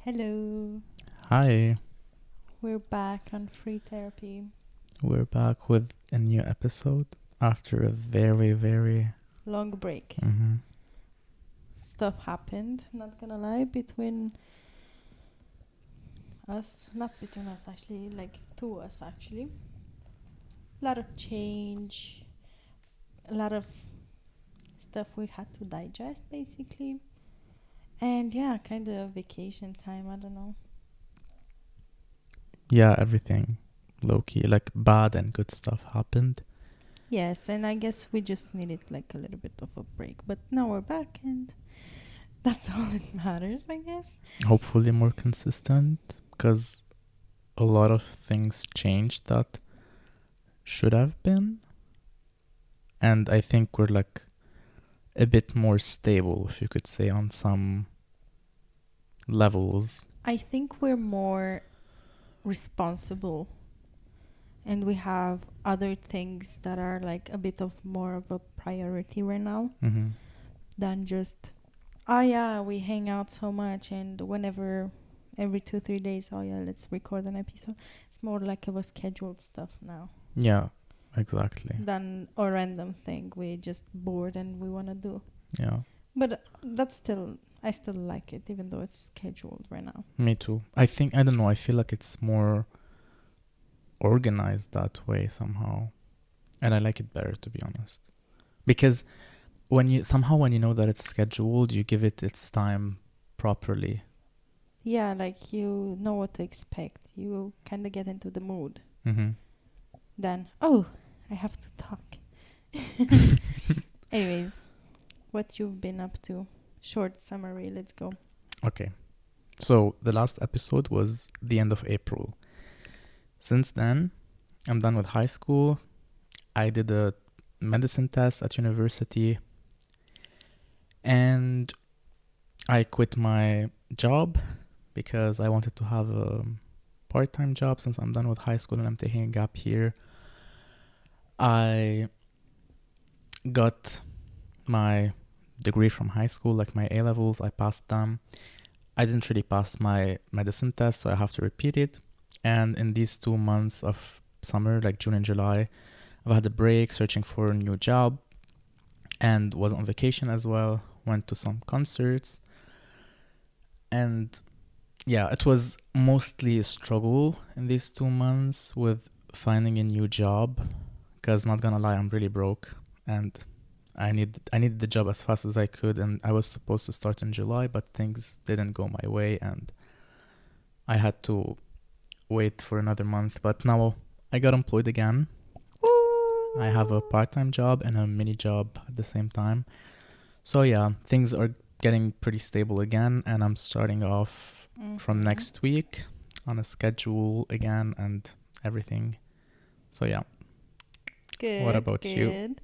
Hello, Hi, we're back on free therapy. we're back with a new episode after a very. Long break. Mm-hmm. Stuff happened, not gonna lie, between us. Not between us, actually, like to us, actually. A lot of change, a lot of stuff we had to digest, basically. And yeah, kind of vacation time, I don't know. Yeah, everything low key, like bad and good stuff happened. Yes, and I guess we just needed like a little bit of a break. But now we're back, and that's all that matters, I guess. Hopefully, more consistent because a lot of things changed that should have been. And I think we're like a bit more stable, if you could say, on some levels. I think we're more responsible and we have other things that are like a bit of more of a priority right now Mm-hmm. than just oh yeah, we hang out so much and whenever every 2-3 days, oh yeah, let's record an episode. It's more like of a scheduled stuff now Yeah, exactly. than a random thing we just bored and we want to do. Yeah, But that's still, I still like it even though it's scheduled right now. me too. I don't know, I feel like it's more organized that way somehow. And I like it better, to be honest. Because when you know that it's scheduled, you give it its time properly. Yeah, like you know what to expect. You kind of get into the mood. Mm-hmm. Then, oh, I have to talk. Anyways, what you've been up to? Short summary, let's go. Okay. So the last episode was the end of April. Since then, I'm done with high school. I did a medicine test at university. And I quit my job because I wanted to have a part-time job since I'm done with high school and I'm taking a gap here. I got my degree from high school, like my A levels. I passed them. I didn't really pass my medicine test, so I have to repeat it. And in these 2 months of summer, like June and July, I've had a break searching for a new job and was on vacation as well. Went to some concerts. And yeah, it was mostly a struggle in these 2 months with finding a new job. Because not gonna lie, I'm really broke and I needed the job as fast as I could, and I was supposed to start in July, but things didn't go my way, and I had to wait for another month. But now I got employed again. I have a part-time job and a mini job at the same time. So yeah, things are getting pretty stable again, and I'm starting off from next week on a schedule again and everything. So yeah. Good. What about you? Good.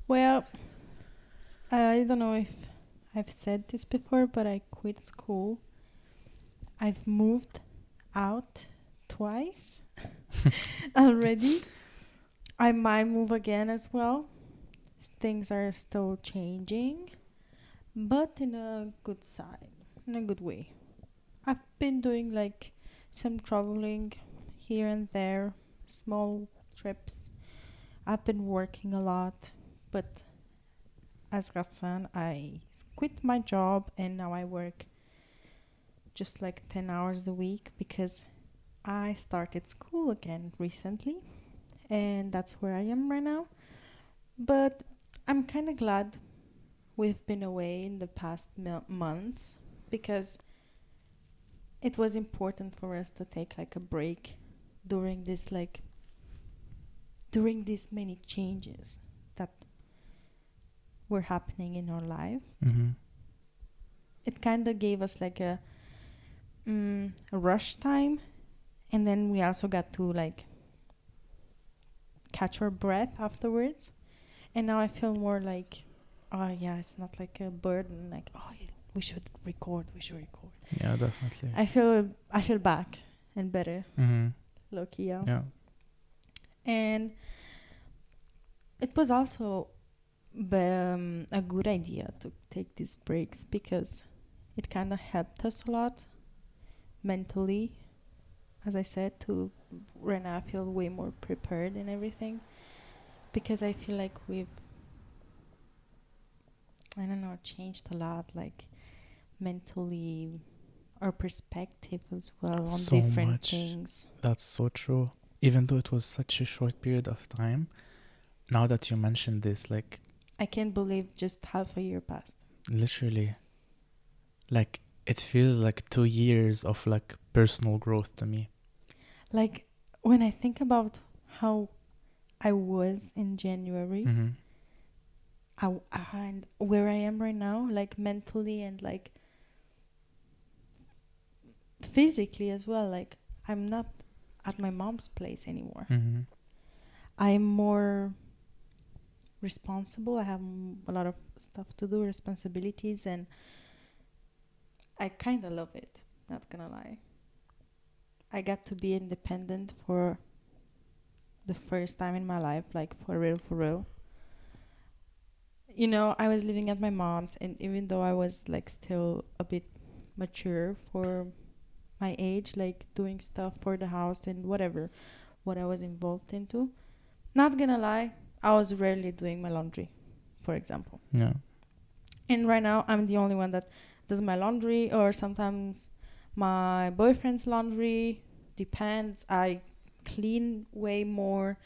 Well, I don't know if I've said this before, but I quit school. I've moved out twice already. I might move again as well. Things are still changing, but in a good side, in a good way. I've been doing like some traveling here and there, small trips. I've been working a lot, but as Ghassan, I quit my job and now I work just like 10 hours a week because I started school again recently and that's where I am right now. But I'm kind of glad we've been away in the past months because it was important for us to take like a break during these many changes that were happening in our life. Mm-hmm. It kind of gave us like a rush time, and then we also got to like catch our breath afterwards. And now I feel more like, oh yeah, it's not like a burden. Like, oh, yeah, we should record. Yeah, definitely. I feel back and better, Mm-hmm. low-key, yeah. Yeah. And it was also a good idea to take these breaks because it kind of helped us a lot mentally, as I said, to right now I feel way more prepared and everything, because I feel like we've, I don't know, changed a lot, like mentally, our perspective as well on So different much. things. That's so true. Even though it was such a short period of time, now that you mentioned this, like I can't believe just half a year passed. literally, like it feels like 2 years of like personal growth to me. Like when I think about how I was in January, Mm-hmm. and where I am right now, like mentally and like physically as well, like I'm not at my mom's place anymore. Mm-hmm. I'm more responsible. I have a lot of stuff to do, responsibilities, and I kind of love it. Not gonna lie. I got to be independent for the first time in my life, like for real, for real. You know, I was living at my mom's, and even though I was like still a bit mature for my age, like doing stuff for the house and whatever, what I was involved into, not gonna lie, I was rarely doing my laundry, for example. Yeah. And right now, I'm the only one that does my laundry, or sometimes my boyfriend's laundry. Depends. I clean way more.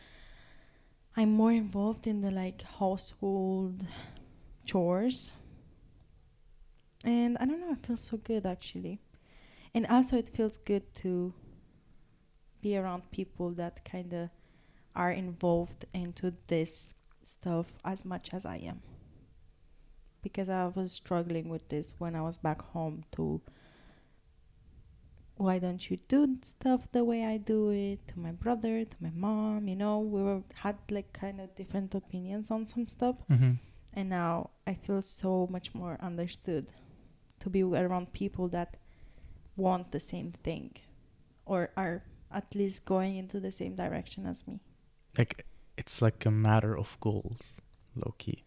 I'm more involved in the like household chores. And I don't know, it feels so good actually. And also, it feels good to be around people that kind of are involved into this stuff as much as I am. Because I was struggling with this when I was back home to, why don't you do stuff the way I do it, to my brother, to my mom, you know, had like kind of different opinions on some stuff. Mm-hmm. And now I feel so much more understood to be around people that want the same thing, or are at least going into the same direction as me. Like it's like a matter of goals, low key.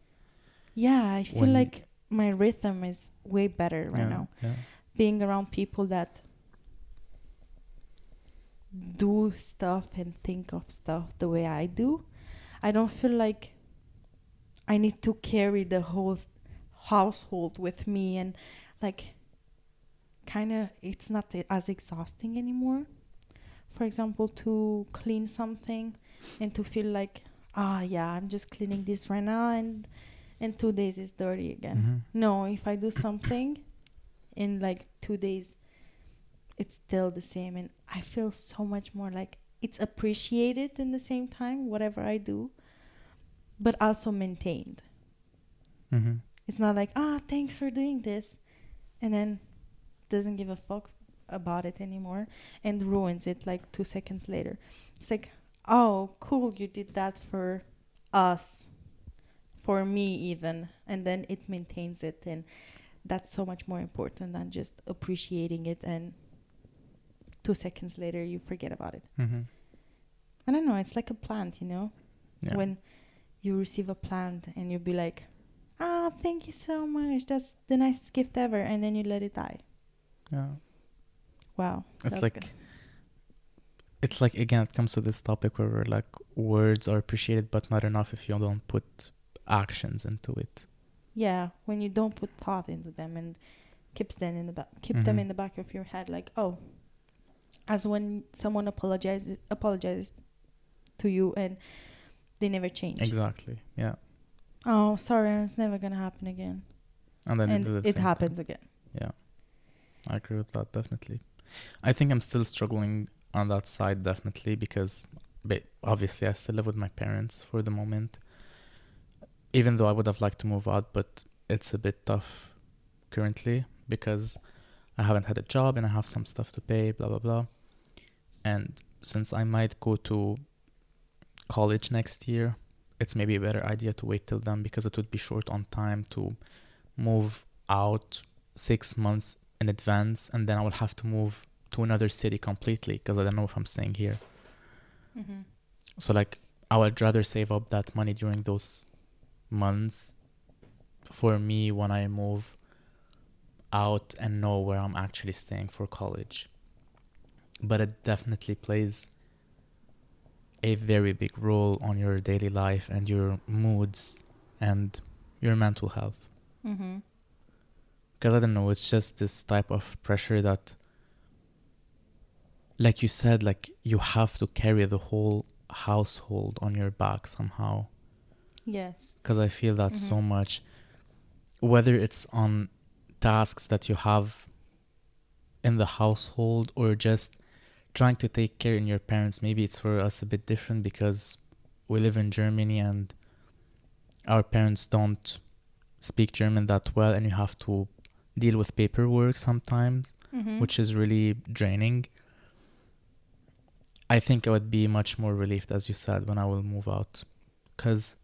Yeah, I feel When like my rhythm is way better right now. yeah. Being around people that do stuff and think of stuff the way I do, I don't feel like I need to carry the whole household with me, and like kind of it's not as exhausting anymore. For example, to clean something and to feel like, yeah, I'm just cleaning this right now, and in 2 days it's dirty again. Mm-hmm. No, if I do something in like 2 days, it's still the same, and I feel so much more like it's appreciated in the same time, whatever I do, but also maintained. Mm-hmm. It's not like, thanks for doing this, and then doesn't give a fuck about it anymore and ruins it like 2 seconds later. It's like, oh, cool, you did that for us, for me even, and then it maintains it, and that's so much more important than just appreciating it and 2 seconds later you forget about it. Mm-hmm. I don't know, it's like a plant, you know? Yeah. When you receive a plant and you'll be like, thank you so much, that's the nicest gift ever, and then you let it die. Yeah. Wow. It's like it's like again it comes to this topic where we're like words are appreciated but not enough if you don't put actions into it. Yeah, when you don't put thought into them and keep them in Mm-hmm. them in the back of your head, like, as when someone apologizes to you and they never change. Exactly. Yeah. Oh, sorry, it's never gonna happen again. And then And they do the it same happens thing. again. Yeah. I agree with that definitely. I think I'm still struggling on that side definitely because obviously I still live with my parents for the moment. Even though I would have liked to move out, but it's a bit tough currently because I haven't had a job and I have some stuff to pay, blah, blah, blah. And since I might go to college next year, it's maybe a better idea to wait till then because it would be short on time to move out 6 months in advance, and then I will have to move to another city completely because I don't know if I'm staying here. Mm-hmm. So like I would rather save up that money during those months for me when I move out and know where I'm actually staying for college. but it definitely plays a very big role on your daily life and your moods and your mental health. Mm-hmm. Because I don't know, it's just this type of pressure that, like you said, like you have to carry the whole household on your back somehow. Yes. Because I feel that so much, whether it's on tasks that you have in the household or just trying to take care in your parents. Maybe it's for us a bit different because we live in Germany and our parents don't speak German that well, and you have to deal with paperwork sometimes, which is really draining. I think I would be much more relieved, as you said, when I will move out, because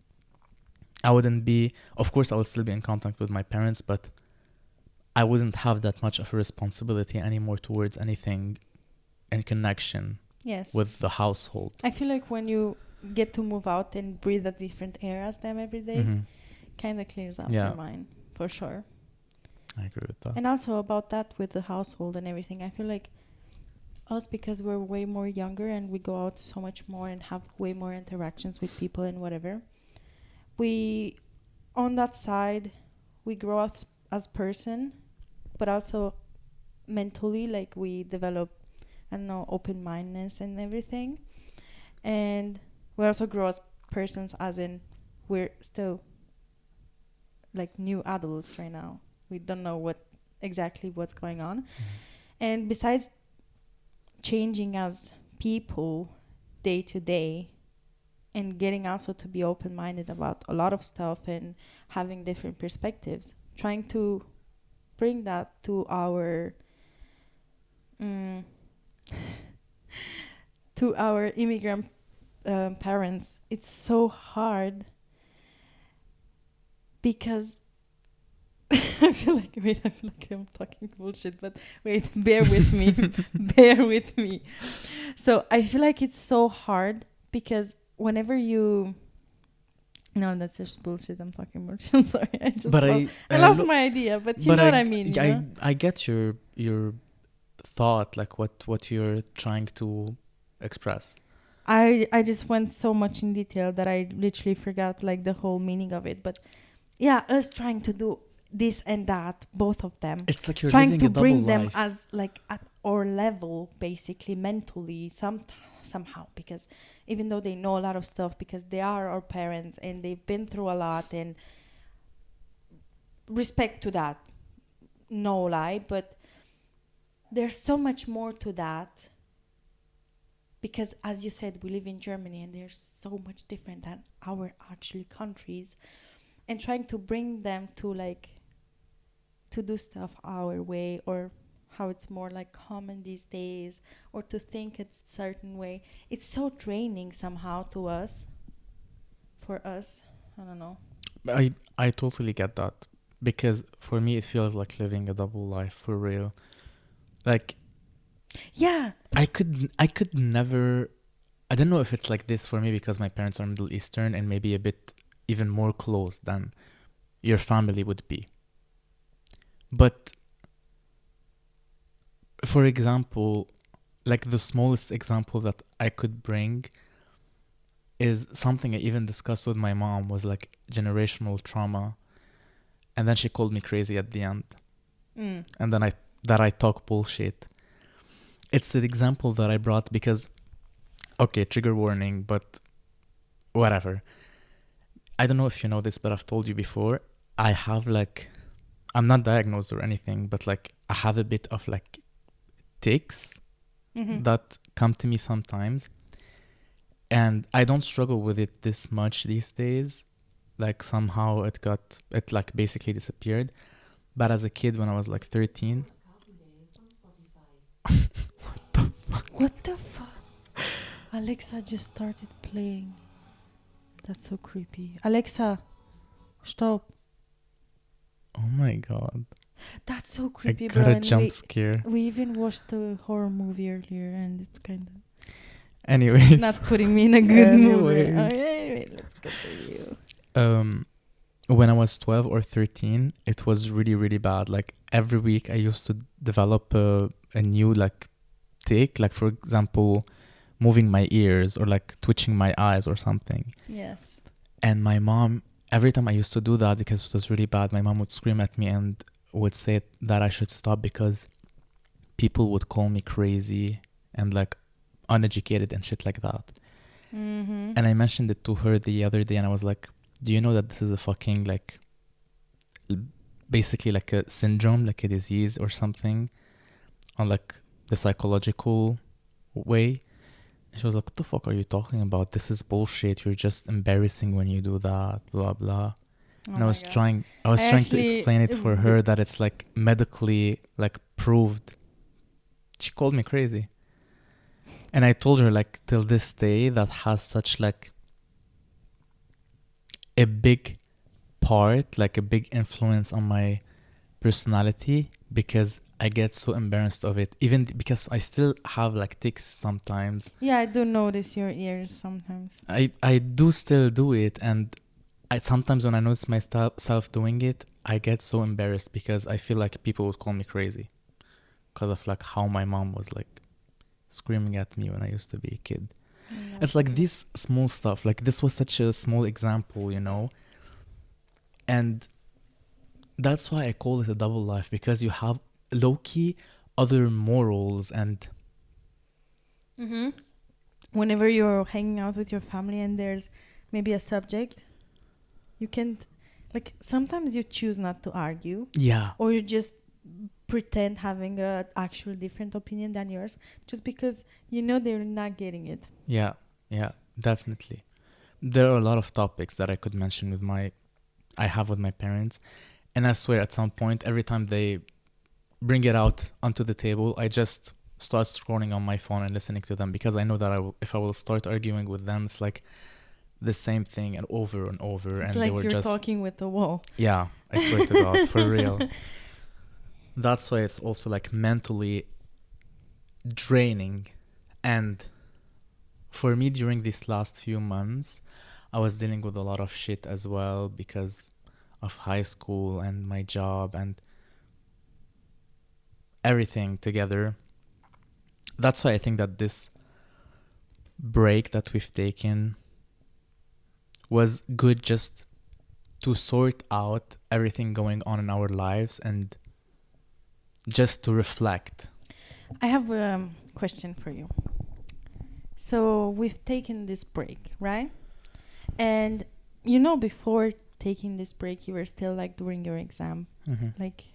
I wouldn't be, of course I would still be in contact with my parents, but I wouldn't have that much of a responsibility anymore towards anything in connection Yes. with the household. I feel like when you get to move out and breathe a different air as them every day, kind of clears up your mind, for sure. I agree with that. And also about that with the household and everything, I feel like us, because we're way more younger and we go out so much more and have way more interactions with people and whatever, we, on that side, we grow up as person, but also mentally, like we develop, I don't know, open-mindedness and everything. And we also grow as persons, as in we're still like new adults right now. We don't know what's going on. And besides changing as people day to day and getting also to be open-minded about a lot of stuff and having different perspectives, trying to bring that to our to our immigrant parents, it's so hard because I feel like I'm talking bullshit, but wait, bear with me. Bear with me. So I feel like it's so hard because whenever you... No, that's just bullshit. I'm talking bullshit. I'm sorry. I lost my idea, but you know what I mean. I get your thought, like what you're trying to express. I just went so much in detail that I literally forgot like the whole meaning of it. But yeah, us trying to do this and that, both of them. It's like you're trying to bring life. them as like at our level, basically mentally, somehow, because even though they know a lot of stuff, because they are our parents and they've been through a lot, and respect to that, no lie, but there's so much more to that. Because as you said, we live in Germany and they're so much different than our actually countries, and trying to bring them to like to do stuff our way, or how it's more like common these days, or to think it's a certain way, it's so draining somehow to us. For us, I don't know. I totally get that, because for me it feels like living a double life for real. Like, yeah, I could never, I don't know if it's like this for me because my parents are Middle Eastern and maybe a bit even more close than your family would be. But for example, like the smallest example that I could bring is something I even discussed with my mom, was like generational trauma. And then she called me crazy at the end. And then I talk bullshit. It's an example that I brought because, okay, trigger warning, but whatever. I don't know if you know this, but I've told you before, I have like, I'm not diagnosed or anything, but like I have a bit of like tics that come to me sometimes. And I don't struggle with it this much these days. Like somehow it like basically disappeared. But as a kid, when I was like 13. What the fuck? Alexa just started playing. That's so creepy. Alexa, stop. Oh my god. That's so creepy, I got bro. a jump scare. We even watched a horror movie earlier, and it's kind of... Anyways. Not putting me in a good mood. Anyway, let's get to you. When I was 12 or 13, it was really, really bad. Like every week I used to develop a new like tick, like for example, moving my ears or like twitching my eyes or something. Yes. And my mom, every time I used to do that because it was really bad, my mom would scream at me and would say that I should stop because people would call me crazy and like uneducated and shit like that. Mm-hmm. And I mentioned it to her the other day and I was like, do you know that this is a fucking like basically like a syndrome, like a disease or something on like the psychological way? And she was like, what the fuck are you talking about? This is bullshit. You're just embarrassing when you do that, blah blah. And I was trying to explain it for her that it's like medically like proved. She called me crazy. And I told her like till this day that has such like a big part, like a big influence on my personality because I get so embarrassed of it, even because I still have like tics sometimes. Yeah, I do notice your ears sometimes. I do still do it, and I sometimes when I notice myself doing it, I get so embarrassed because I feel like people would call me crazy because of like how my mom was like screaming at me when I used to be a kid. It's like this small stuff. Like this was such a small example, you know? And that's why I call it a double life, because you have low-key other morals and... Mm-hmm. Whenever you're hanging out with your family and there's maybe a subject, you can't... Like, sometimes you choose not to argue. Yeah. Or you just pretend having a actual different opinion than yours just because you know they're not getting it. Yeah, definitely. There are a lot of topics that I could mention with I have with my parents, and I swear at some point every time they bring it out onto the table, I just start scrolling on my phone and listening to them, because I know that if I will start arguing with them, it's like the same thing and over and over. It's and like they were you're just talking with the wall. Yeah, I swear to God, for real. That's why it's also like mentally draining. And for me, during these last few months, I was dealing with a lot of shit as well because of high school and my job and everything together. That's why I think that this break that we've taken was good, just to sort out everything going on in our lives and just to reflect. I have a question for you. So we've taken this break, right? And you know, before taking this break, you were still like doing your exam, like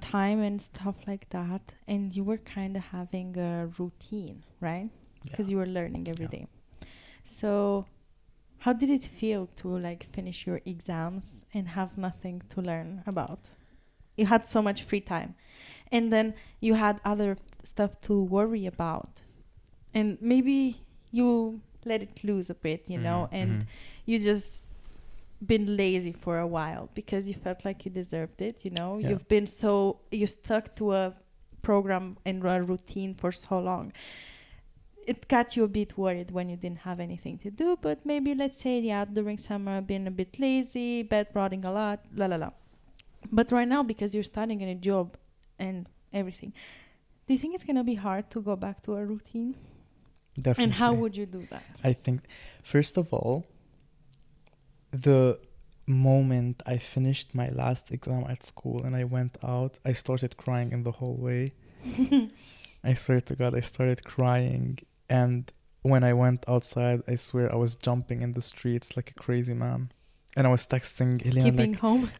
time and stuff like that. And you were kind of having a routine, right? Because you were learning every day. So how did it feel to like finish your exams and have nothing to learn about? You had so much free time. And then you had other stuff to worry about. And maybe you let it loose a bit, you know, and you just been lazy for a while because you felt like you deserved it, you know. You've been you stuck to a program and a routine for so long. It got you a bit worried when you didn't have anything to do, but maybe let's say, during summer, being a bit lazy, bed rotting a lot, But right now, because you're starting a new job and everything, do you think it's going to be hard to go back to a routine? Definitely. And how would you do that? I think, first of all, the moment I finished my last exam at school and I went out, I started crying in the hallway. I swear to God, I started crying. And when I went outside, I swear I was jumping in the streets like a crazy man. And I was texting Elian Skipping home?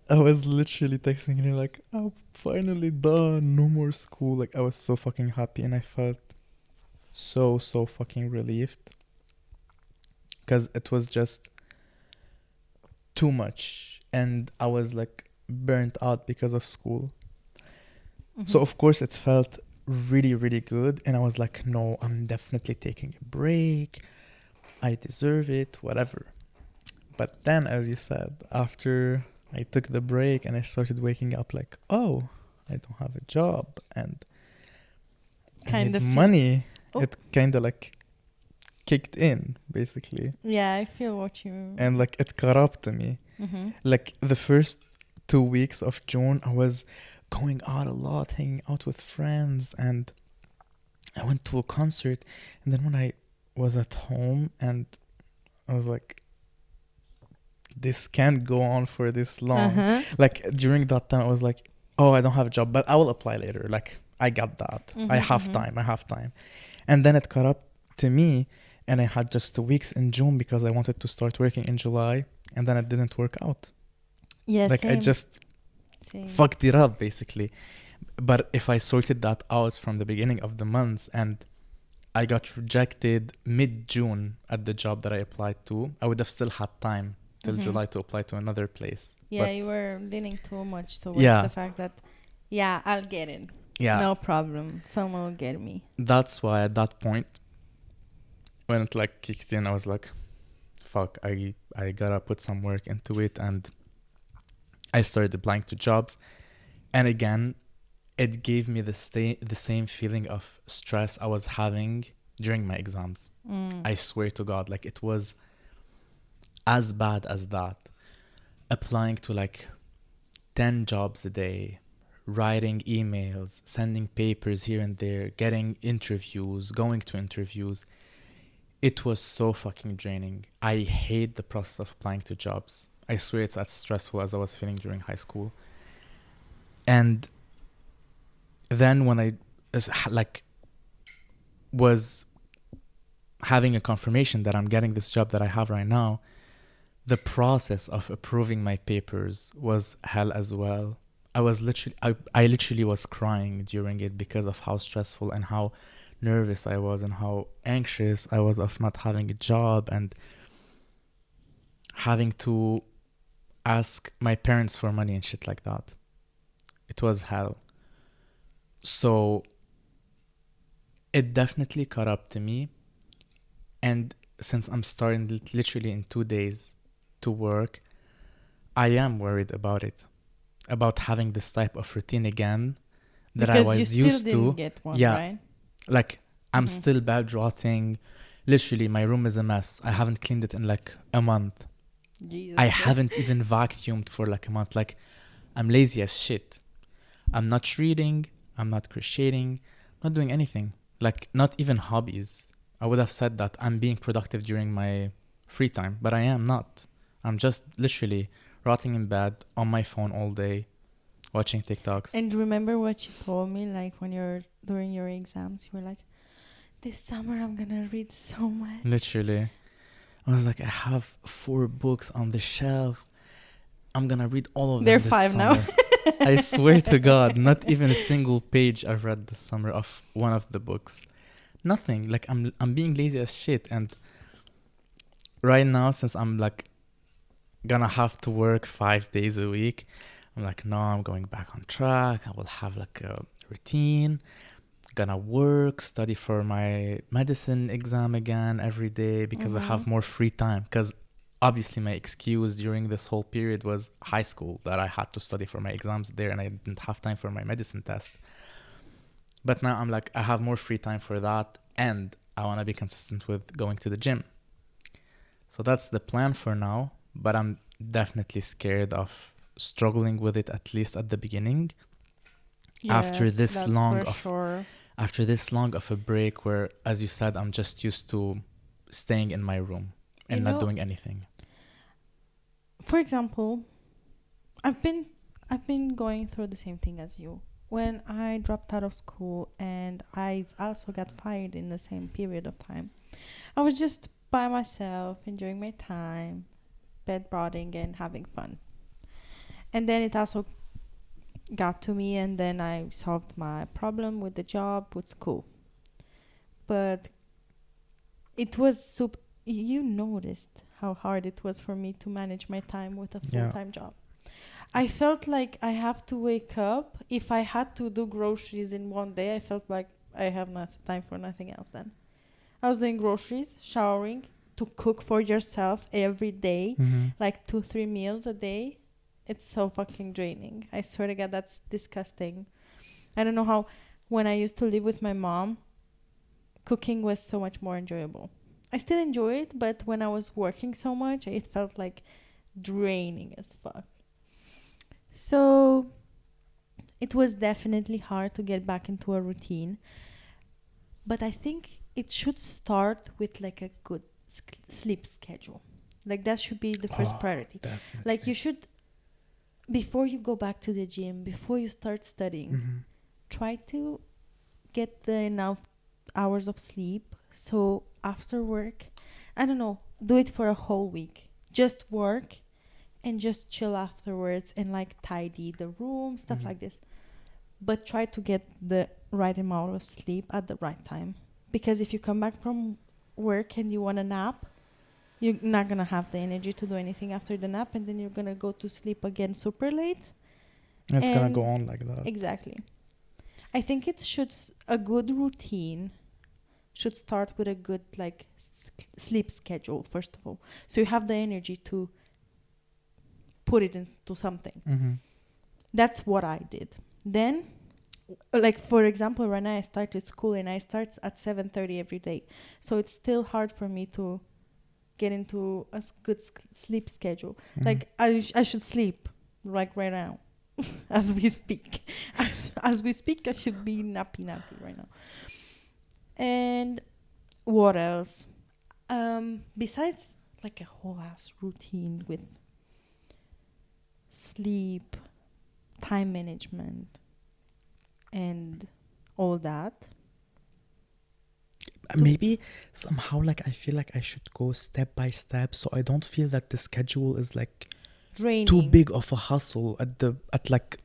I was literally texting Elian like, oh, finally done, no more school. Like, I was so fucking happy and I felt so fucking relieved. Because it was just too much. And I was like burnt out because of school. So of course it felt really, really good. And I was like, no, I'm definitely taking a break. I deserve it, whatever. But then, as you said, after I took the break and I started waking up like, oh, I don't have a job and I need money. It kind of like kicked in, basically. Yeah, I feel what you... And like it caught up to me. Like the first 2 weeks of June, I was going out a lot, hanging out with friends, and I went to a concert. And then when I was at home, and I was like, this can't go on for this long. Uh-huh. Like during that time, I was like, oh, I don't have a job, but I will apply later. Like I got that. I have time. I have time. And then it caught up to me, and I had just 2 weeks in June because I wanted to start working in July, and then it didn't work out. Yeah, Like I just same. fucked it up basically. But if I sorted that out from the beginning of the month, and I got rejected mid-June at the job that I applied to, I would have still had time till July to apply to another place. Yeah, But you were leaning too much towards Yeah. the fact that, yeah, I'll get it. yeah, No problem. Someone will get me. that's why at that point, when it like kicked in, I was like, fuck, I gotta put some work into it. And I started applying to jobs. And again, it gave me the same feeling of stress I was having during my exams. I swear to God, like it was as bad as that. Applying to like 10 jobs a day, writing emails, sending papers here and there, getting interviews, going to interviews. It was so fucking draining. I hate the process of applying to jobs. I swear it's as stressful as I was feeling during high school. And then when I was having a confirmation that I'm getting this job that I have right now, the process of approving my papers was hell as well. I literally was crying during it because of how stressful and how nervous I was and how anxious I was of not having a job and having to ask my parents for money and shit like that. It was hell. So it definitely caught up to me. And since I'm starting literally in 2 days to work, I am worried about it. About having this type of routine again that I was used to. Didn't get one, Yeah. right? Like I'm still bad rotting. Literally, my room is a mess. I haven't cleaned it in like a month. Jesus. I haven't even vacuumed for like a month. Like I'm lazy as shit. I'm not reading. I'm not crocheting. I'm not doing anything. Like not even hobbies. I would have said that I'm being productive during my free time, but I am not. I'm just literally rotting in bed on my phone all day, watching TikToks. And remember what you told me, like when you're during your exams, you were like, "This summer I'm gonna read so much." Literally, I was like, I have 4 books on the shelf. I'm gonna read all of them. They're this 5 summer. now. I swear to God, not even a single page I've read this summer of one of the books. Nothing. Like I'm being lazy as shit. And right now, since I'm like gonna have to work 5 days a week, I'm like, no, I'm going back on track. I will have like a routine. Gonna work, study for my medicine exam again every day because I have more free time. Because obviously my excuse during this whole period was high school, that I had to study for my exams there and I didn't have time for my medicine test. But now I'm like, I have more free time for that, and I want to be consistent with going to the gym. So that's the plan for now, but I'm definitely scared of struggling with it, at least at the beginning. After this long of a break where, as you said, I'm just used to staying in my room and not doing anything. For example, I've been going through the same thing as you. When I dropped out of school and I also got fired in the same period of time, I was just by myself, enjoying my time, bedboarding and having fun. And then it also got to me, and then I solved my problem with the job, with school. But it was you noticed how hard it was for me to manage my time with a full-time job. I felt like I have to wake up. If I had to do groceries in one day, I felt like I have time for nothing else then. I was doing groceries, showering, to cook for yourself every day, like 2-3 meals a day. It's so fucking draining. I swear to God, that's disgusting. I don't know how, when I used to live with my mom, cooking was so much more enjoyable. I still enjoy it, but when I was working so much, it felt like draining as fuck. So it was definitely hard to get back into a routine. But I think it should start with like a good sleep schedule. Like that should be the first priority. Definitely. Like you should, before you go back to the gym, before you start studying, try to get the enough hours of sleep. So after work, I don't know, do it for a whole week. Just work and just chill afterwards and like tidy the room, stuff like this. But try to get the right amount of sleep at the right time. Because if you come back from work and you want a nap, you're not going to have the energy to do anything after the nap, and then you're going to go to sleep again super late. It's going to And go on like that. Exactly. I think it should, a good routine should start with a good like sleep schedule, first of all. So you have the energy to put it into something. That's what I did. Then, like for example, right now I started school and I start at 7:30 every day. So it's still hard for me to get into a good sleep schedule. Like I should sleep like right now as we speak. As we speak, I should be nappy right now. And what else? Besides like a whole ass routine with sleep, time management, and all that. Maybe somehow like I feel like I should go step by step, so I don't feel that the schedule is like Draining. too big of a hustle at like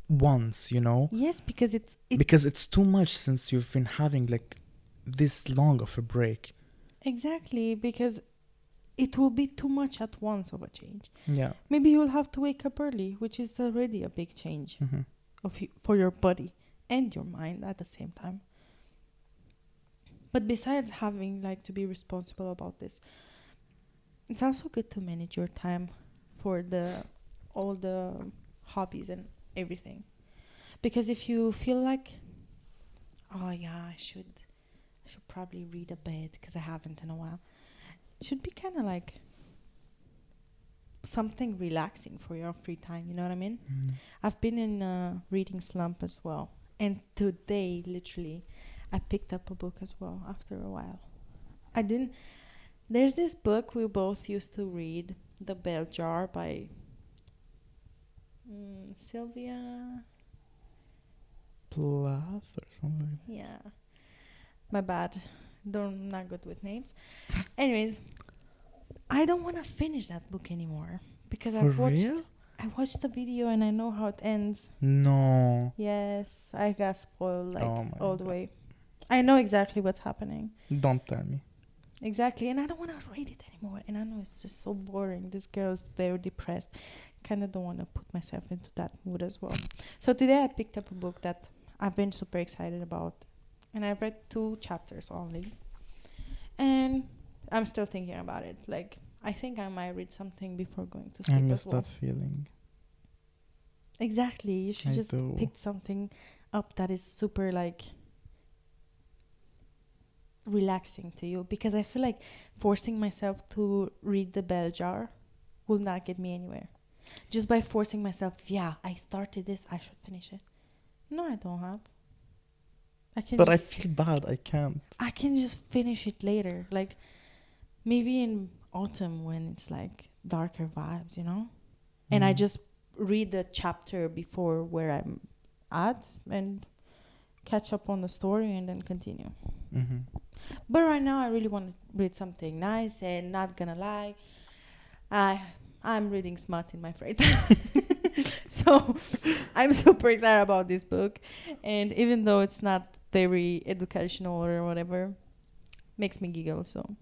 once, you know? Yes, because because it's too much since you've been having like this long of a break. Exactly, because it will be too much at once of a change. Yeah. Maybe you'll have to wake up early, which is already a big change for your body and your mind at the same time. But besides having like to be responsible about this, it's also good to manage your time for all the hobbies and everything. Because if you feel like, oh yeah, I should probably read a bit because I haven't in a while, it should be kind of like something relaxing for your free time, you know what I mean? I've been in a reading slump as well, and today literally I picked up a book as well after a while. There's this book we both used to read, The Bell Jar by Sylvia Plath or something. Yeah, my bad, not good with names. Anyways, I don't want to finish that book anymore because I watched the video and I know how it ends. No. Yes, I got spoiled all the God. way. I know exactly what's happening. Don't tell me. Exactly, and I don't want to read it anymore. And I know it's just so boring. This girl is very depressed. Kind of don't want to put myself into that mood as well. So today I picked up a book that I've been super excited about. And I've read 2 chapters only. And I'm still thinking about it. Like, I think I might read something before going to sleep. I miss as well. that feeling. Exactly. You should just pick something up that is super, like, relaxing to you. Because I feel like forcing myself to read The Bell Jar will not get me anywhere. Just by forcing myself, yeah, I started this, I should finish it. No, I don't have. But I feel bad. I can't. I can just finish it later. Like, maybe in autumn when it's like darker vibes, you know? And I just read the chapter before where I'm at and catch up on the story and then continue. But right now I really want to read something nice, and not gonna lie, I'm reading smut in my free time. So I'm super excited about this book, and even though it's not very educational or whatever, makes me giggle. So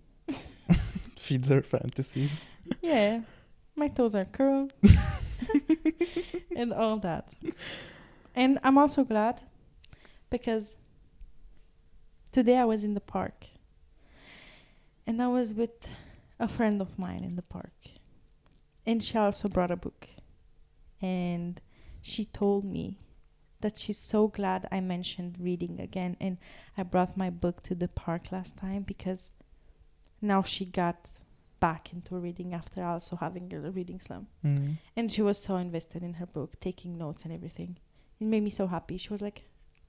feeds her fantasies. Yeah, my toes are curled and all that. And I'm also glad because today I was in the park, and I was with a friend of mine in the park, and she also brought a book, and she told me that she's so glad I mentioned reading again, and I brought my book to the park last time because now she got back into reading after also having a reading slump. And she was so invested in her book, taking notes and everything. It made me so happy. She was like,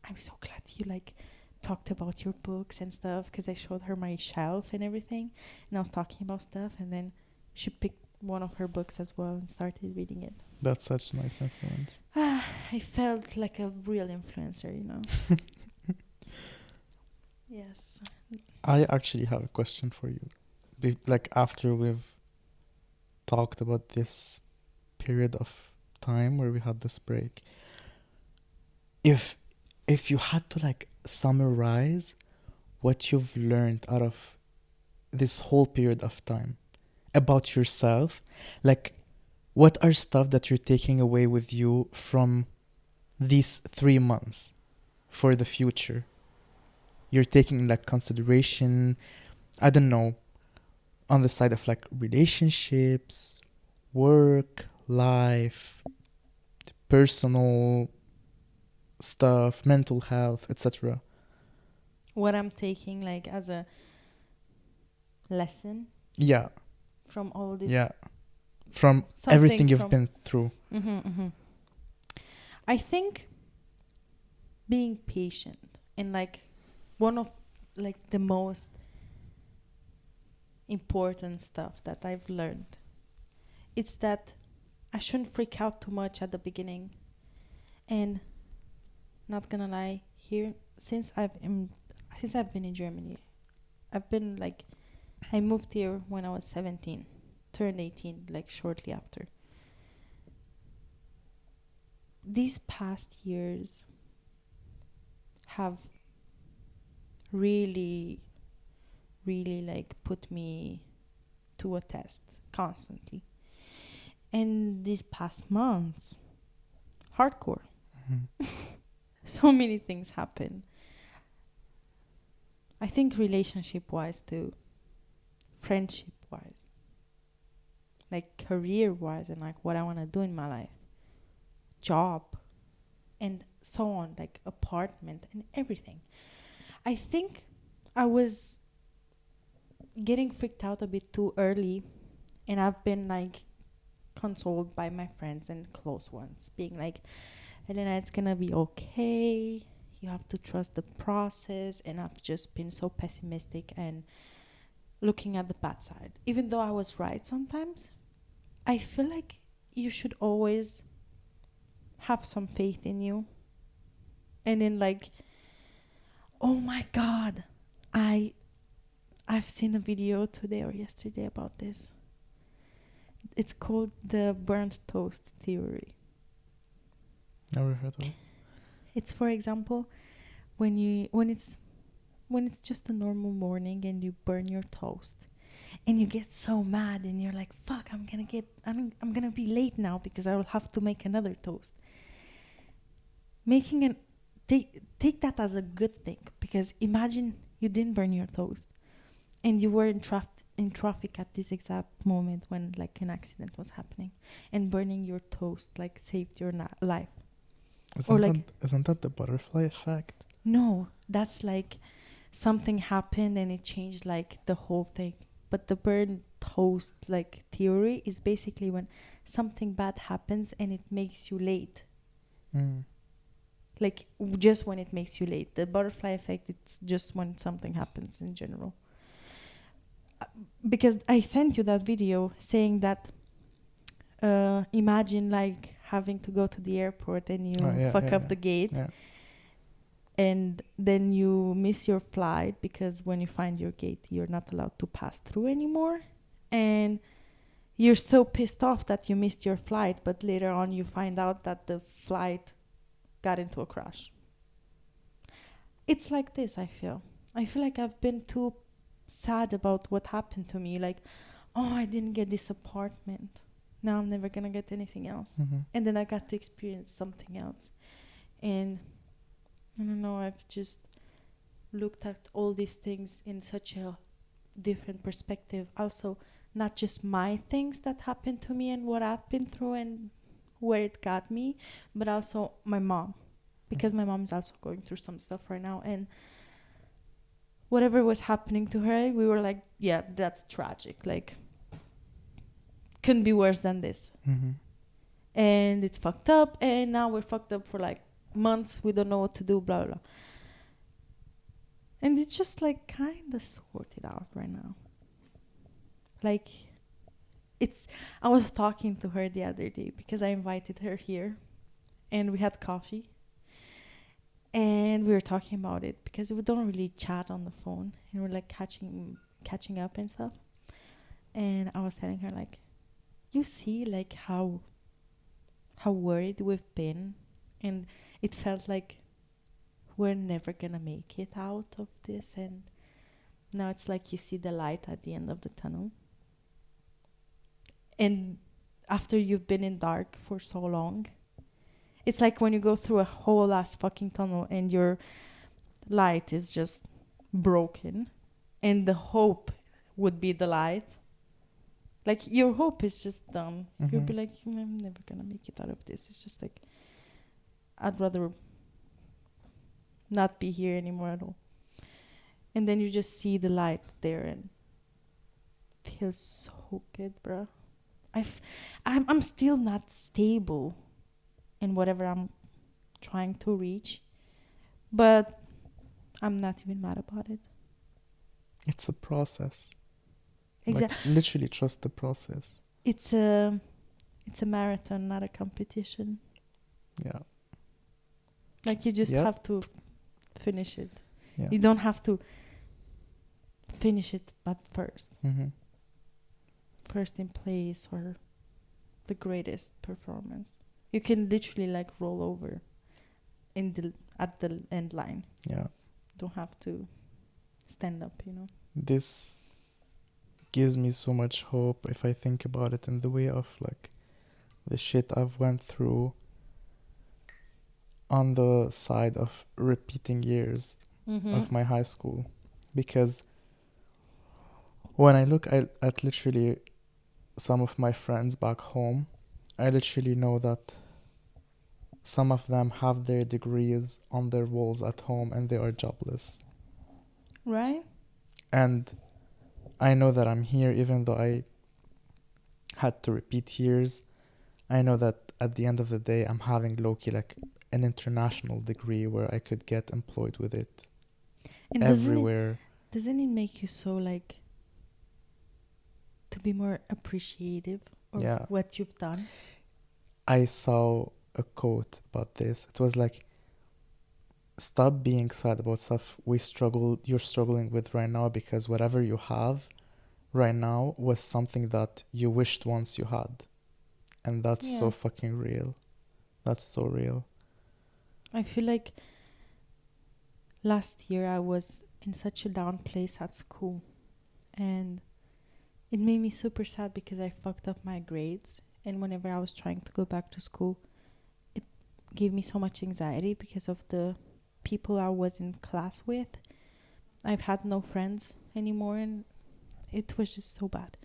I'm so glad you like talked about your books and stuff, because I showed her my shelf and everything, and I was talking about stuff, and then she picked one of her books as well and started reading it. That's such a nice influence. I felt like a real influencer, you know. Yes. I actually have a question for you. Like after we've talked about this period of time where we had this break, if you had to like summarize what you've learned out of this whole period of time about yourself, like what are stuff that you're taking away with you from these 3 months for the future? You're taking like consideration, I don't know, on the side of like relationships, work, life, personal stuff, mental health, etc. What I'm taking like as a lesson Yeah, from all this. yeah. From something everything you've from- been through. I think being patient, and like one of like the most important stuff that I've learned, it's that I shouldn't freak out too much at the beginning. And not gonna lie, here since I've been in Germany, I've been like, I moved here when I was 17, turned 18 like shortly after. These past years have really like put me to a test constantly. And these past months, hardcore. So many things happen. I think relationship wise too, friendship wise, like career wise, and like what I want to do in my life, job, and so on, like apartment and everything. I think I was getting freaked out a bit too early, and I've been like consoled by my friends and close ones, being like, Elena, it's gonna be okay. You have to trust the process. And I've just been so pessimistic and looking at the bad side. Even though I was right sometimes, I feel like you should always have some faith in you. And then like, oh my God, I've seen a video today or yesterday about this. It's called the burnt toast theory. Never heard of it. It's, for example, when it's just a normal morning and you burn your toast and you get so mad and you're like, fuck, I'm gonna be late now because I will have to make another toast. Take that as a good thing, because imagine you didn't burn your toast and you were in traffic at this exact moment when like an accident was happening, and burning your toast like saved your life. Isn't that the butterfly effect? No, that's like something happened and it changed like the whole thing. But the burnt toast like theory is basically when something bad happens and it makes you late. Like just when it makes you late. The butterfly effect, it's just when something happens in general. Because I sent you that video saying that imagine like having to go to the airport and you fuck up the gate. Yeah. And then you miss your flight because when you find your gate, you're not allowed to pass through anymore. And you're so pissed off that you missed your flight, but later on you find out that the flight got into a crash. It's like this, I feel. I feel like I've been too sad about what happened to me. Like, oh, I didn't get this apartment. Now I'm never going to get anything else. And then I got to experience something else. And I don't know, I've just looked at all these things in such a different perspective. Also, not just my things that happened to me and what I've been through and where it got me, but also my mom. Because my mom is also going through some stuff right now. And whatever was happening to her, we were like, yeah, that's tragic. Like, couldn't be worse than this. And it's fucked up. And now we're fucked up for like months we don't know what to do, blah blah. And it's just like kind of sorted out right now. Like, it's. I was talking to her the other day because I invited her here, and we had coffee, and we were talking about it because we don't really chat on the phone, and we're like catching up and stuff. And I was telling her like, you see like how worried we've been, and it felt like we're never gonna make it out of this, and now it's like you see the light at the end of the tunnel. And after you've been in dark for so long, it's like when you go through a whole ass fucking tunnel and your light is just broken, and the hope would be the light. Like, your hope is just done. You'll be like, I'm never gonna make it out of this. It's just like, I'd rather not be here anymore at all. And then you just see the light there, and it feels so good, bro. I'm still not stable in whatever I'm trying to reach, but I'm not even mad about it. It's a process. Exactly. Like, literally trust the process. It's a marathon, not a competition. Yeah. Like, you just Yep. have to finish it. Yeah. You don't have to finish it, but first in place or the greatest performance. You can literally like roll over at the end line. Yeah. Don't have to stand up, you know. This gives me so much hope if I think about it in the way of like the shit I've went through on the side of repeating years of my high school. Because when I look at literally some of my friends back home, I literally know that some of them have their degrees on their walls at home and they are jobless. Right? And I know that I'm here even though I had to repeat years. I know that at the end of the day, I'm having low-key like an international degree where I could get employed with it And everywhere. Doesn't it make you so like to be more appreciative of Yeah. what you've done? I saw a quote about this. It was like, stop being sad about stuff you're struggling with right now, because whatever you have right now was something that you wished once you had. And that's so fucking real. That's so real. I feel like last year I was in such a down place at school, and it made me super sad because I fucked up my grades, and whenever I was trying to go back to school, it gave me so much anxiety because of the people I was in class with. I've had no friends anymore, and it was just so bad.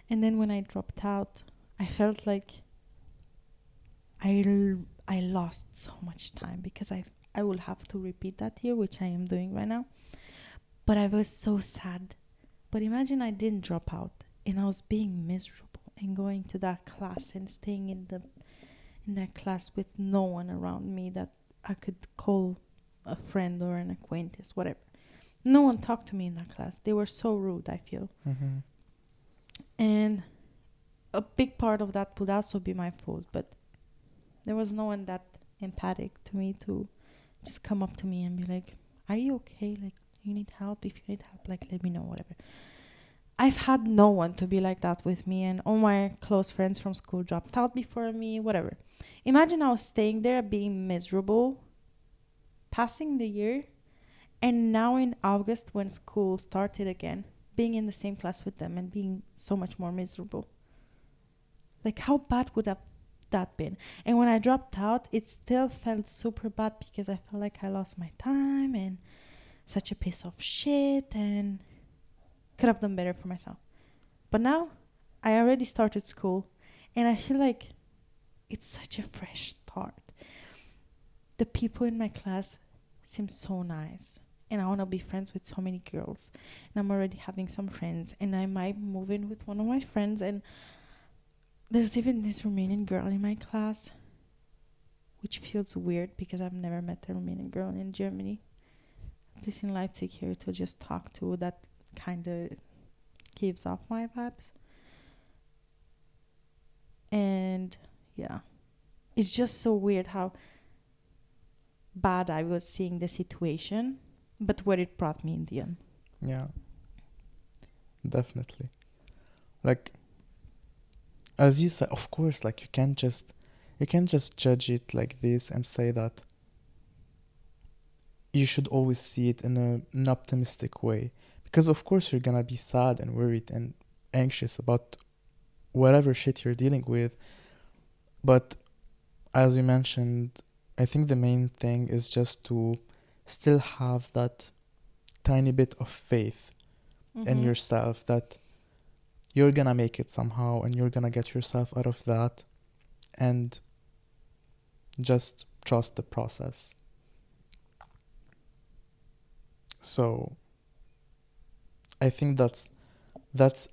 And then when I dropped out, I felt like I lost so much time because I will have to repeat that year, which I am doing right now. But I was so sad. But imagine I didn't drop out and I was being miserable and going to that class and staying in that class with no one around me that I could call a friend or an acquaintance, whatever. No one talked to me in that class. They were so rude, I feel. And a big part of that would also be my fault, but there was no one that empathic to me to just come up to me and be like, are you okay? Like, you need help? If you need help, like, let me know, whatever. I've had no one to be like that with me, and all my close friends from school dropped out before me, whatever. Imagine I was staying there being miserable, passing the year, and now in August when school started again, being in the same class with them and being so much more miserable. Like, how bad would that been? And when I dropped out, it still felt super bad because I felt like I lost my time and such a piece of shit and could have done better for myself. But now I already started school and I feel like it's such a fresh start. The people in my class seem so nice and I want to be friends with so many girls, and I'm already having some friends, and I might move in with one of my friends, and there's even this Romanian girl in my class which feels weird because I've never met a Romanian girl in Germany. At least in Leipzig here, to just talk to, that kind of gives off my vibes. And yeah, it's just so weird how bad I was seeing the situation, but where it brought me in the end. Yeah, definitely. Like, as you said, of course, like you can't just judge it like this and say that you should always see it in an optimistic way, because of course you're gonna be sad and worried and anxious about whatever shit you're dealing with. But as you mentioned, I think the main thing is just to still have that tiny bit of faith in yourself that you're gonna make it somehow and you're gonna get yourself out of that, and just trust the process. So I think that's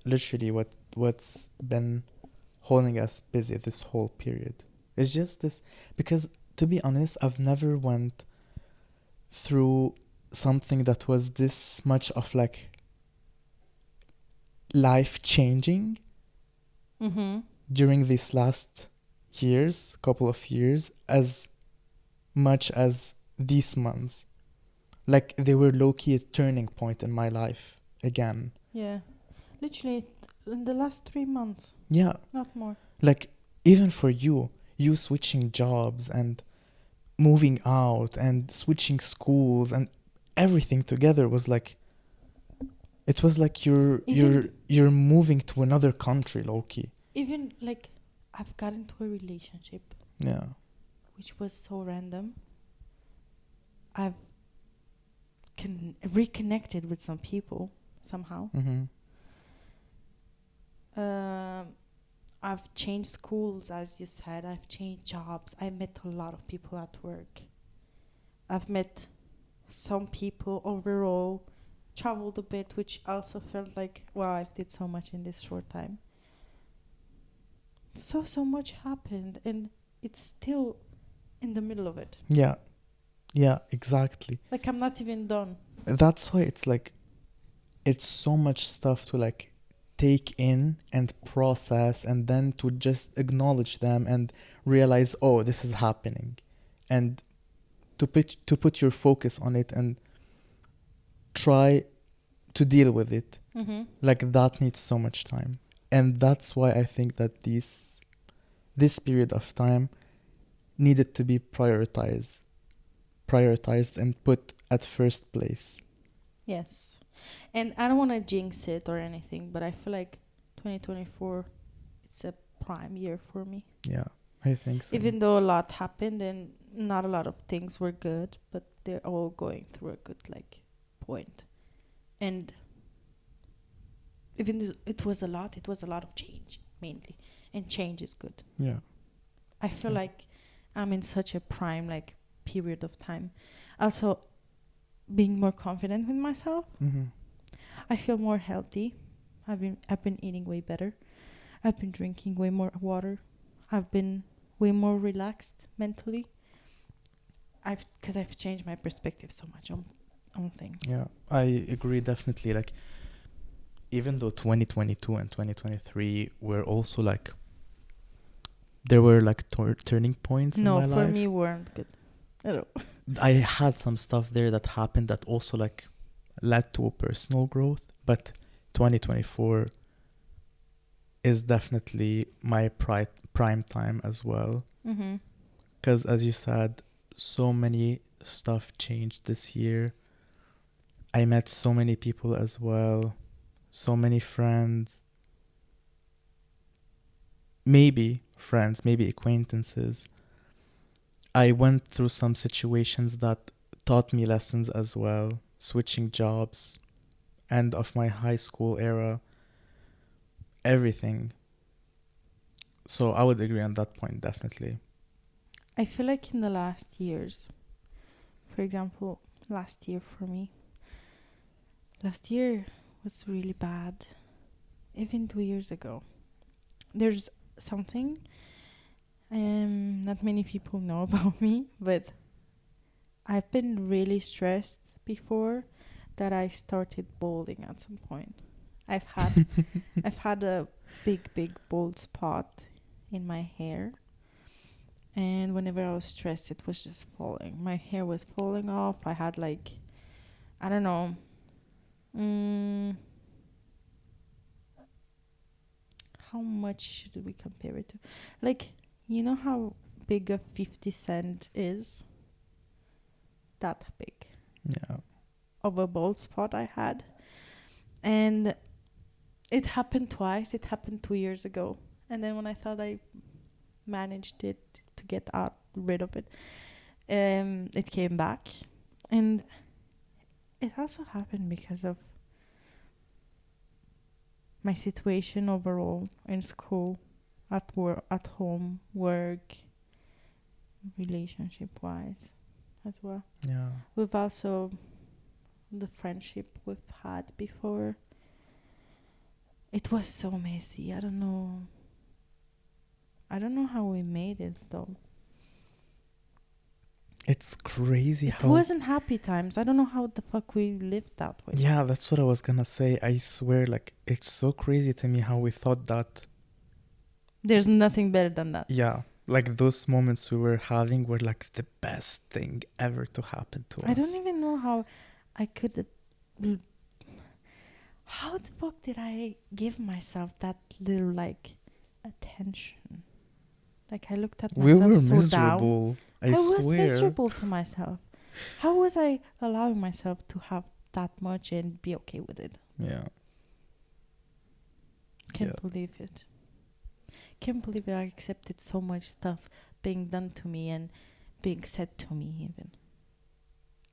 literally what's been holding us busy this whole period. It's just this, because to be honest, I've never went through something that was this much of like life changing during these last couple of years, as much as these months. Like, they were low-key a turning point in my life again. Yeah, literally in the last 3 months. Yeah. Not more. Like, even for you switching jobs and moving out and switching schools and everything together was like, it was like you're moving to another country, low-key. Even like I've got into a relationship. Yeah. Which was so random. I've reconnected with some people somehow. I've changed schools, as you said. I've changed jobs. I met a lot of people at work. I've met some people overall, traveled a bit, which also felt like, wow, I've did so much in this short time. So much happened, and it's still in the middle of it. Yeah, exactly. Like, I'm not even done. That's why it's like, it's so much stuff to like take in and process, and then to just acknowledge them and realize, oh, this is happening, and to put your focus on it and try to deal with it. Like, that needs so much time, and that's why I think that this period of time needed to be prioritized and put at first place. Yes. And I don't want to jinx it or anything, but I feel like 2024, it's a prime year for me. Yeah, I think so. Even though a lot happened and not a lot of things were good, but they're all going through a good like point. And even though it was a lot of change mainly, and change is good. Yeah. I feel like I'm in such a prime like period of time. Also, being more confident with myself. I feel more healthy. I've been eating way better. I've been drinking way more water. I've been way more relaxed mentally. Because I've changed my perspective so much on things. Yeah, I agree definitely. Like, even though 2022 and 2023 were also like, there were like turning points in my life. No, for me weren't good at all. I had some stuff there that happened that also like led to a personal growth, but 2024 is definitely my prime time as well. Because as you said, so many stuff changed this year. I met so many people as well, so many friends, maybe acquaintances. I went through some situations that taught me lessons as well, switching jobs, end of my high school era, everything. So I would agree on that point, definitely. I feel like in the last years, for example, last year for me, last year was really bad. Even 2 years ago. There's something Not many people know about me, but I've been really stressed before that I started balding at some point. I've had I've had a big bald spot in my hair, and whenever I was stressed it was just falling. My hair was falling off. I had like, I don't know, how much should we compare it to? Like, you know how big a 50 cent is? That big Yeah. of a bald spot I had. And it happened twice. It happened 2 years ago. And then when I thought I managed it to get rid of it, it came back. And it also happened because of my situation overall in school, at work, at home, work, relationship-wise as well. Yeah. We've also the friendship we've had before. It was so messy. I don't know how we made it though. It's crazy It how... wasn't happy times. I don't know how the fuck we lived that way. Yeah, that's what I was gonna say. I swear, like, it's so crazy to me how we thought that... There's nothing better than that. Yeah, like those moments we were having were like the best thing ever to happen to us. I don't even know how I could... How the fuck did I give myself that little, like, attention? Like, I looked at We myself were so down. miserable. I was swear. miserable to myself. How was I allowing myself to have that much and be okay with it? Yeah. Can't believe it. Can't believe it. I accepted so much stuff being done to me and being said to me even.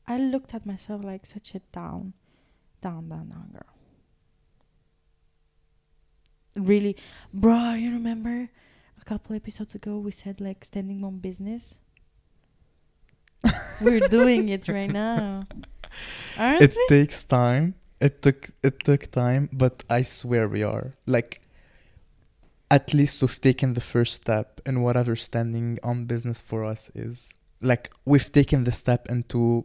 I looked at myself like such a down girl. Really, bro, you remember a couple episodes ago we said like standing on business? We're doing it right now. Aren't It we? takes time. It took time, but I swear we are. Like, at least we've taken the first step in whatever standing on business for us is. Like, we've taken the step into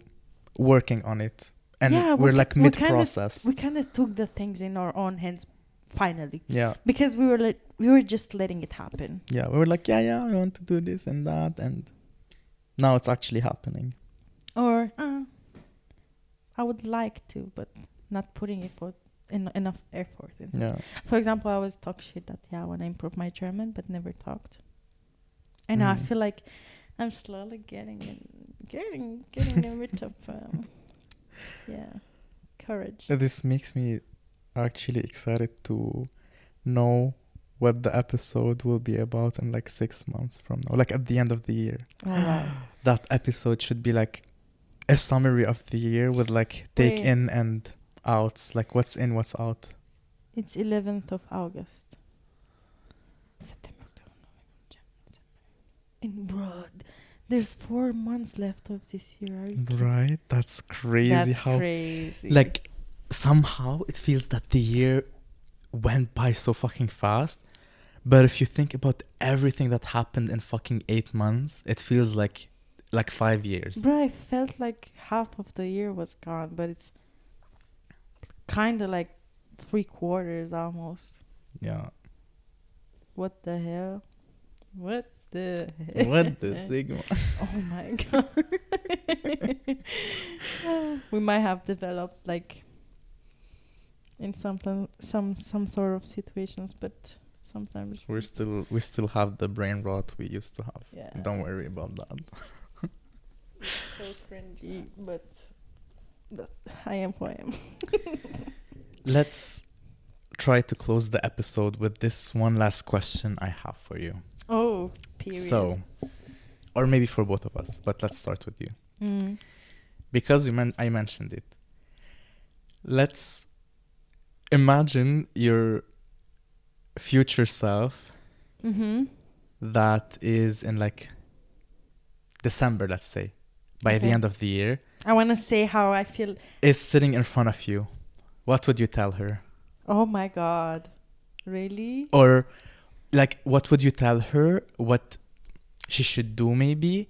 working on it. And Yeah, we're like we mid-process. We kind of took the things in our own hands finally. Yeah. Because we were just letting it happen. Yeah, we were like, yeah, I want to do this and that, and now it's actually happening. Or I would like to, but not putting enough effort into it. Yeah. For example, I always talk shit that I want to improve my German, but never talked. And now I feel like I'm slowly getting a bit of courage. This makes me actually excited to know what the episode will be about in like 6 months from now, like at the end of the year. Oh, wow. That episode should be like a summary of the year with like take Wait. in and outs, like what's in, what's out. It's 11th of August. September, October, November, December. Bro, there's 4 months left of this year. Are you kidding? Right? That's crazy. That's how crazy. like somehow it feels that the year went by so fucking fast. But if you think about everything that happened in fucking 8 months, it feels like 5 years. Bro, I felt like half of the year was gone, but it's kind of like 3/4 almost. Yeah. What the hell? What the hell? What the sigma? Oh my god. We might have developed like in some sort of situations, but sometimes We still have the brain rot we used to have. yeah. Don't worry about that. It's so cringy, but I am who I am. Let's try to close the episode with this one last question I have for you. Oh, period. So, or maybe for both of us, but let's start with you. Mm. Because I mentioned it. Let's imagine your future self Mm-hmm. that is in like December, let's say, by the Okay. end of the year, I want to say how I feel. is sitting in front of you. What would you tell her? Oh my god. Really? Or like, what would you tell her? What she should do maybe,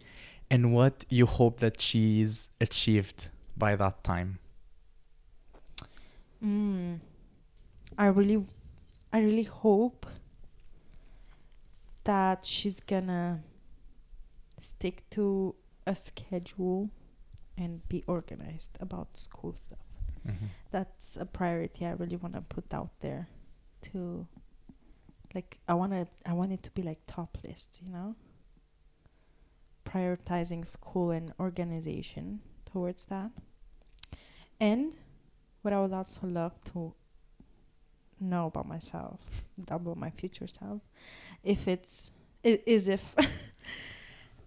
and what you hope that she's achieved by that time. I really hope that she's gonna stick to a schedule and be organized about school stuff. That's a priority I really want to put out there. To like, I want it to be like top list, you know, prioritizing school and organization towards that. And what I would also love to know about myself, about my future self, if if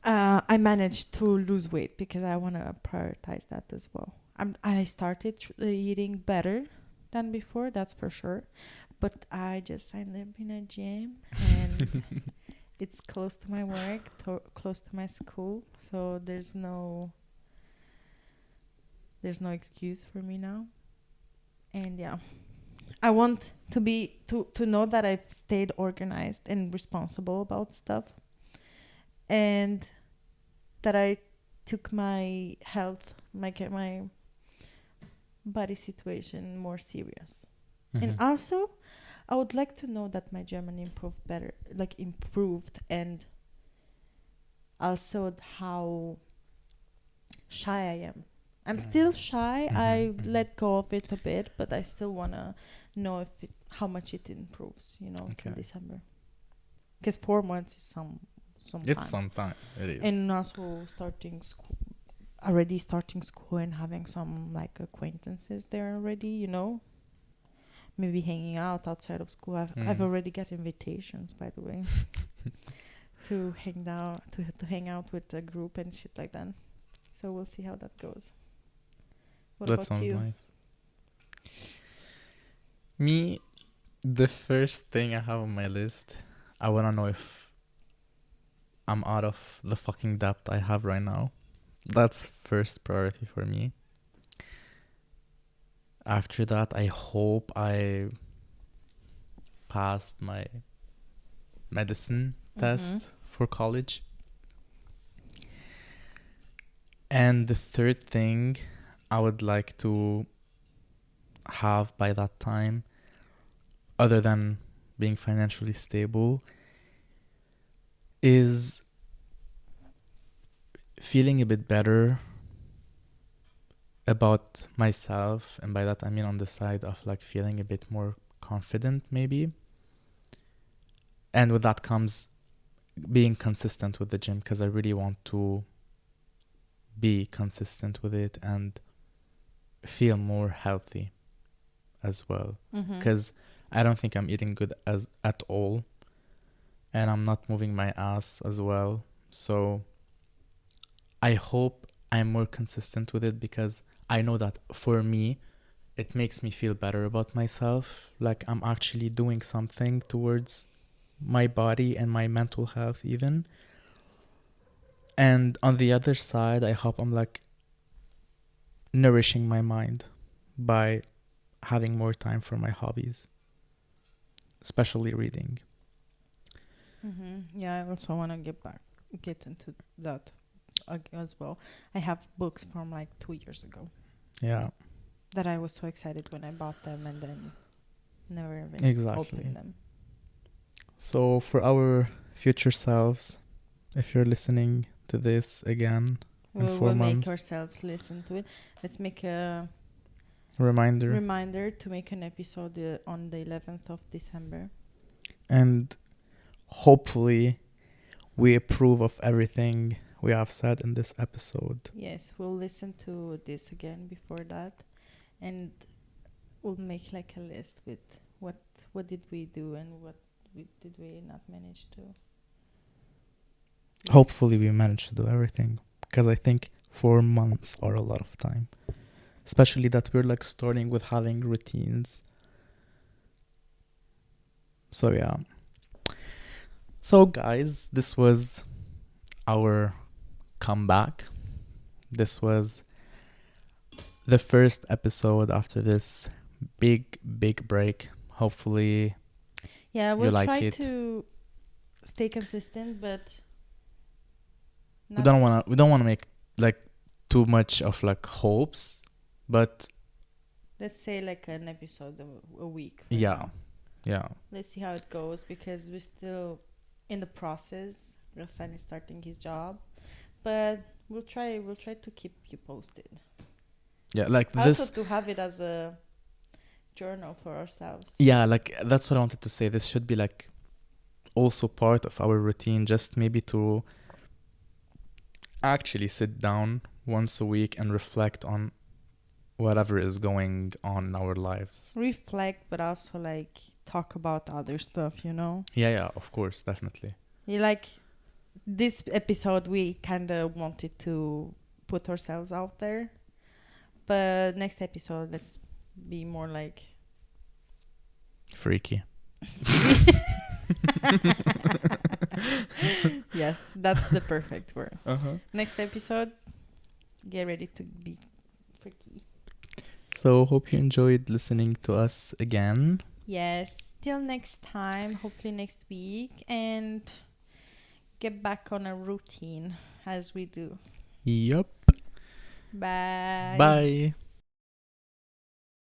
I managed to lose weight, because I want to prioritize that as well. I started eating better than before, that's for sure. But I live in a gym, and it's close to my work, close to my school, so there's no excuse for me now. And yeah, I want to know that I've stayed organized and responsible about stuff, and that I took my health, my body situation more serious. And also, I would like to know that my German improved, and also how shy I am. I'm still shy. I let go of it a bit, but I still want to know how much it improves, till December. Because 4 months is some time. It's some time. It is. And also already starting school and having some like acquaintances there already, maybe hanging out outside of school. I've already got invitations, by the way, to hang out with a group and shit like that. So we'll see how that goes. What That about sounds you? nice. Me, the first thing I have on my list, I want to know if I'm out of the fucking debt I have right now. That's first priority for me. After that, I hope I passed my medicine test for college. And the third thing I would like to have by that time, other than being financially stable, is feeling a bit better about myself. And by that I mean on the side of like feeling a bit more confident maybe. And with that comes being consistent with the gym, because I really want to be consistent with it and feel more healthy as well. Because I don't think I'm eating good at all, and I'm not moving my ass as well. So I hope I'm more consistent with it, because I know that for me, it makes me feel better about myself. Like I'm actually doing something towards my body and my mental health even. And on the other side, I hope I'm like nourishing my mind by having more time for my hobbies, especially reading. Yeah, I also want to get into that as well. I have books from like 2 years ago. Yeah. That I was so excited when I bought them, and then never even opened them. So for our future selves, if you're listening to this again in 4 We'll months, make ourselves listen to it. Let's make a reminder to make an episode on the 11th of December. And hopefully we approve of everything we have said in this episode. Yes, we'll listen to this again before that, and we'll make like a list with what did we do and what did we not manage to. Hopefully we manage to do everything, because I think 4 months are a lot of time, especially that we're like starting with having routines. So yeah. So guys, this was our comeback. This was the first episode after this big break. Hopefully we'll like try it. to stay consistent, but we don't want to make like too much of like hopes, but let's say like an episode a week. yeah, now. Let's see how it goes, because we're still in the process. Rassan is starting his job, but we'll try to keep you posted. Yeah, like also to have it as a journal for ourselves. Yeah, like that's what I wanted to say. This should be like also part of our routine, just maybe to actually sit down once a week and reflect on whatever is going on in our lives. Reflect, but also like talk about other stuff, you know? Yeah, of course, definitely. Like this episode, we kind of wanted to put ourselves out there, but next episode, let's be more like freaky. Yes, that's the perfect word. Uh-huh. Next episode, get ready to be freaky. So hope you enjoyed listening to us again. Yes, till next time, hopefully next week, and get back on a routine as we do. Yup. Bye. Bye.